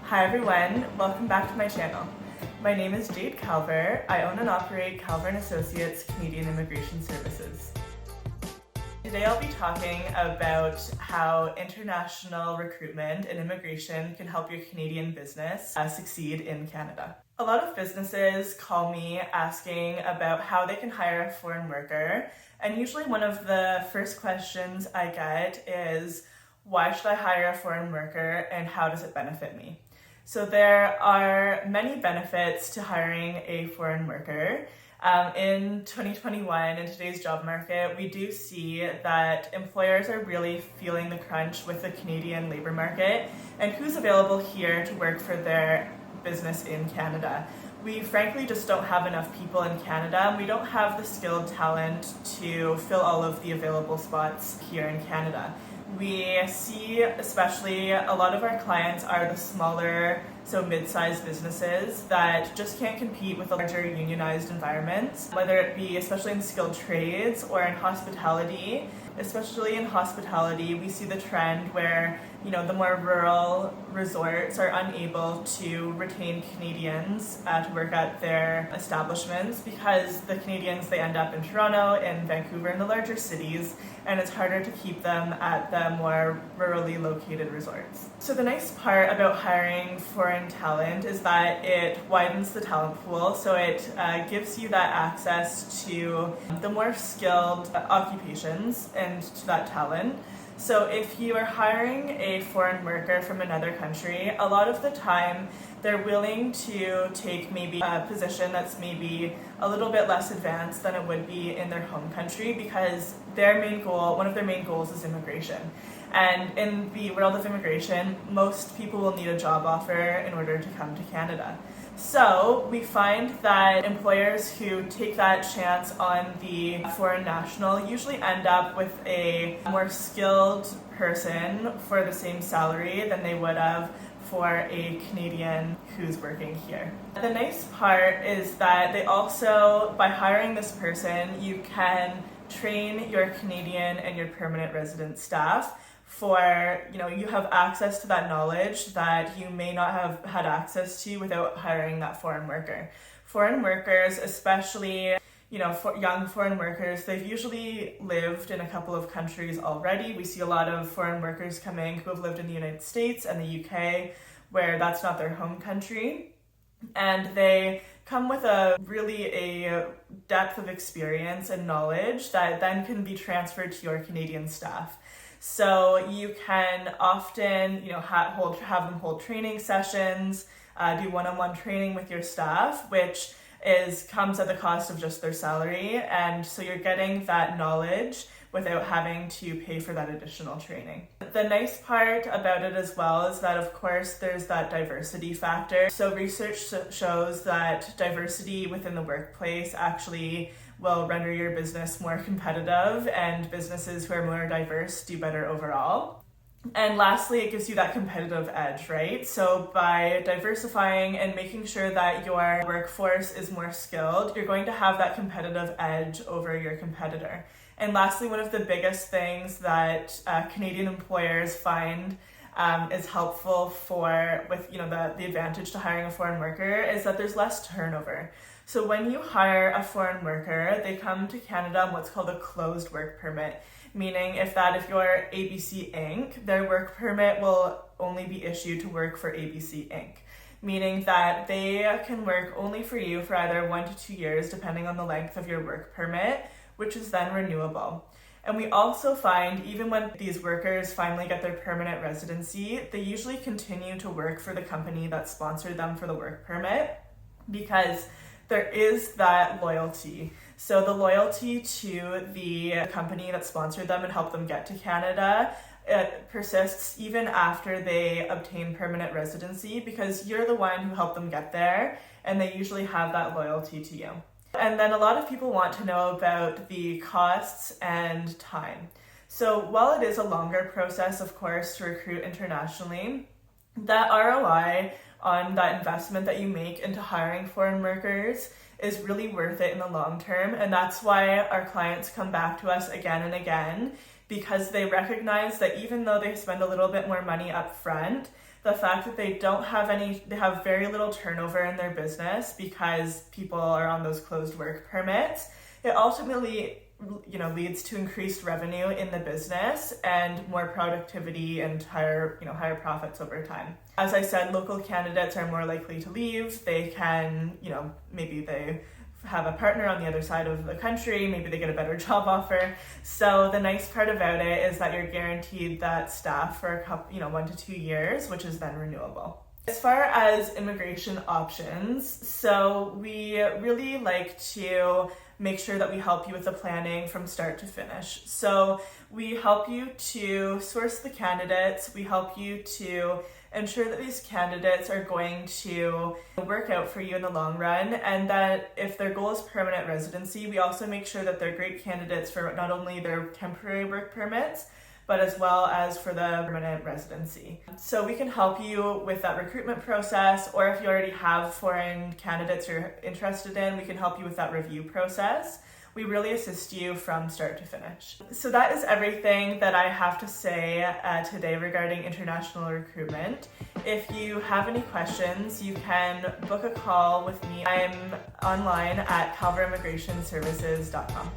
Hi everyone, welcome back to my channel. My name is Jade Calver. I own and operate Calver & Associates Canadian Immigration Services. Today I'll be talking about how international recruitment and immigration can help your Canadian business succeed in Canada. A lot of businesses call me asking about how they can hire a foreign worker, and usually one of the first questions I get is, why should I hire a foreign worker and how does it benefit me? So there are many benefits to hiring a foreign worker. In 2021, in today's job market, we do see that employers are really feeling the crunch with the Canadian labor market and who's available here to work for their business in Canada. We frankly just don't have enough people in Canada, and we don't have the skilled talent to fill all of the available spots here in Canada. We see, especially, a lot of our clients are the smaller, so mid-sized businesses that just can't compete with the larger unionized environments, whether it be especially in skilled trades or in hospitality. Especially in hospitality, we see the trend where, the more rural resorts are unable to retain Canadians to work at their establishments because the Canadians, they end up in Toronto and Vancouver in the larger cities, and it's harder to keep them at the more rurally located resorts. So the nice part about hiring foreign talent is that it widens the talent pool, so it gives you that access to the more skilled occupations and to that talent. So if you are hiring a foreign worker from another country, a lot of the time they're willing to take maybe a position that's maybe a little bit less advanced than it would be in their home country because one of their main goals is immigration. And in the world of immigration, most people will need a job offer in order to come to Canada. So we find that employers who take that chance on the foreign national usually end up with a more skilled person for the same salary than they would have for a Canadian who's working here. The nice part is that they also, by hiring this person, you can train your Canadian and your permanent resident staff for, you have access to that knowledge that you may not have had access to without hiring that foreign worker. Foreign workers, especially, for young foreign workers, they've usually lived in a couple of countries already. We see a lot of foreign workers coming who have lived in the United States and the UK, where that's not their home country. And they come with a depth of experience and knowledge that then can be transferred to your Canadian staff. So you can often, have them hold training sessions, do one-on-one training with your staff, which comes at the cost of just their salary. And so you're getting that knowledge without having to pay for that additional training. The nice part about it as well is that, of course, there's that diversity factor. So research shows that diversity within the workplace actually will render your business more competitive, and businesses who are more diverse do better overall. And lastly, it gives you that competitive edge, right? So by diversifying and making sure that your workforce is more skilled, you're going to have that competitive edge over your competitor. And lastly, one of the biggest things that Canadian employers find is helpful with the advantage to hiring a foreign worker is that there's less turnover. So when you hire a foreign worker, they come to Canada on what's called a closed work permit, meaning if you're ABC Inc., their work permit will only be issued to work for ABC Inc., meaning that they can work only for you for either 1 to 2 years, depending on the length of your work permit, which is then renewable. And we also find, even when these workers finally get their permanent residency, they usually continue to work for the company that sponsored them for the work permit because there is that loyalty. So the loyalty to the company that sponsored them and helped them get to Canada, it persists even after they obtain permanent residency because you're the one who helped them get there, and they usually have that loyalty to you. And then a lot of people want to know about the costs and time. So while it is a longer process, of course, to recruit internationally, that ROI on that investment that you make into hiring foreign workers is really worth it in the long term. And that's why our clients come back to us again and again, because they recognize that even though they spend a little bit more money up front, the fact that they have very little turnover in their business because people are on those closed work permits, it ultimately leads to increased revenue in the business and more productivity and higher profits over time. As I said, local candidates are more likely to leave. They can, maybe they have a partner on the other side of the country, maybe they get a better job offer. So the nice part about it is that you're guaranteed that staff for a couple, 1 to 2 years, which is then renewable. As far as immigration options, so we really like to make sure that we help you with the planning from start to finish. So we help you to source the candidates, we help you to ensure that these candidates are going to work out for you in the long run, and that if their goal is permanent residency, we also make sure that they're great candidates for not only their temporary work permits, but as well as for the permanent residency. So we can help you with that recruitment process, or if you already have foreign candidates you're interested in, we can help you with that review process. We really assist you from start to finish. So that is everything that I have to say today regarding international recruitment. If you have any questions, you can book a call with me. I'm online at calvarimmigrationservices.com.